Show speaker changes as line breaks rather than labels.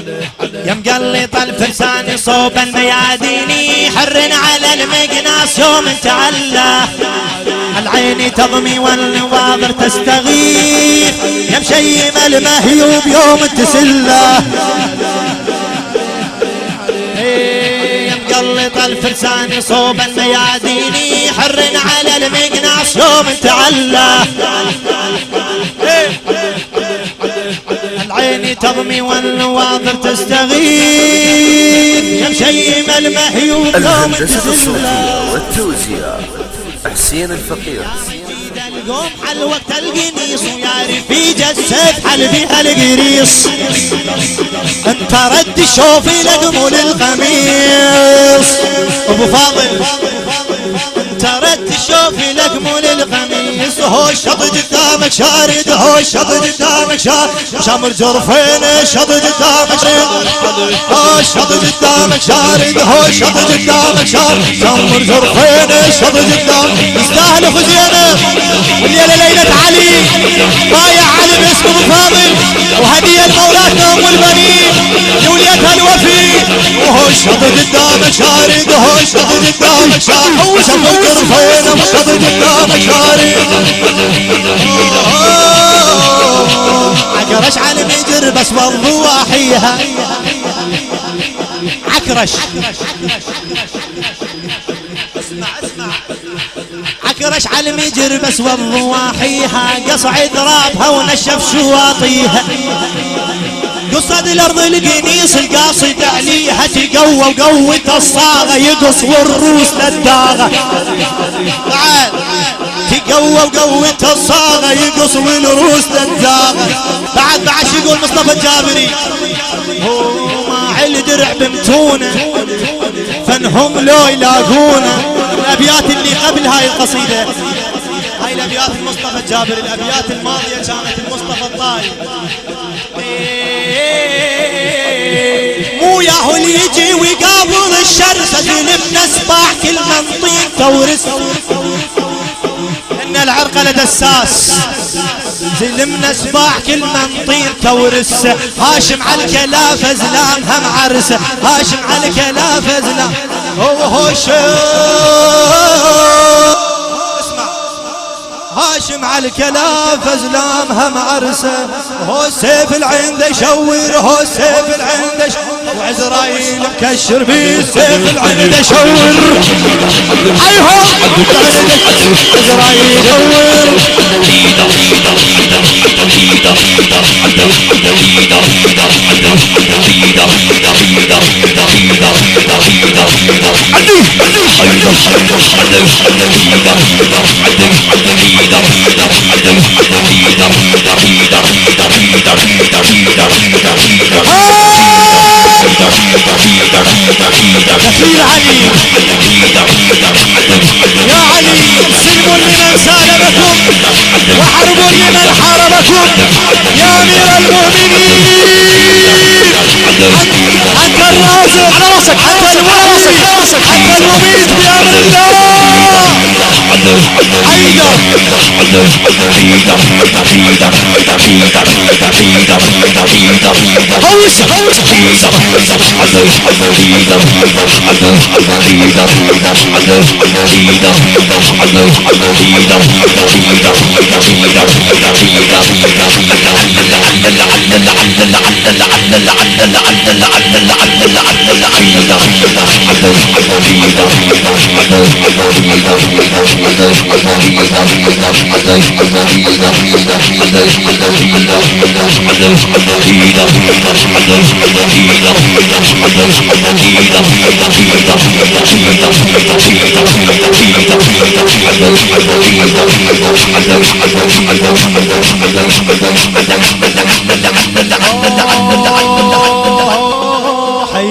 يا مقلط الفرسان صوب الميادين حر على المقناص يوم تعلى العين تضمي والنواظر تستغيث يا مشيم المهيوب يوم تسله يا مقلط الفرسان صوب الميادين حر على المقناص يوم تعلى العين تضمي والنواظر تستغيث يا مشيم المهيوب يوم
الصوتية والتوزيع حسين الفقير
القوم حل وقت القنيص ويا رفيج السيف حل بها القريص انت رد شوفي لقمه للقميص ابو فاضل انت رد شوفي لقمه للقميص هو الشط قدامك شارد هو الشط قدامك شارد شمر جرفين شط قدامك شارد هو الشط قدامك شارد هو الشط قدامك شارد شمر جرفين شط قدامك يستاهل خزينه والليلة ليلة علي بايع علي باسم ابو فاضل وهدية لمولاتنا ام البنين لوليتها الوفي وهو الشط قدامك شارد وهو الشط قدامك شارد شمر جرفين والشط قدامك شارد عكرش على مجر بس والضواحيها عكرش عكرش على المجر بس والضواحيها قصع ضرابها ونشف شواطيها قصد الارض القنيص القاصد عليها تقوى وقوة الصاغة يقص والروس للداغة بعد تقوى وقوة الصاغة يقص والروس للداغة بعد يقول مصطفى الجابري هو ما عل درع بمتونة فانهم لو يلاقونا الابيات اللي قبل هاي القصيدة هاي الابيات المصطفى الجابري الابيات الماضية كانت المصطفى الطاي مو ياهو اللي يجي ويقابل الشر سجل بنسباح كل منطين تورس ان العرق لدساس زلمنا سباح كل منطير تورس هاشم على الكلافة زلام هم عرسه هاشم على الكلافة زلام هو هاشم على الكلافة زلام هم عرسه هو سيف العين ده يشور هو سيف العين ده وعزرايل مكشر بيه سيف العين ده يشور ايهو عزرايل يشور دخيل علي يا علي سلم لمن سالمكم وحرب لمن حاربكم يا امير المؤمنين انت الرازق على راسك انت الوارث انت المميت بامر الله حيدر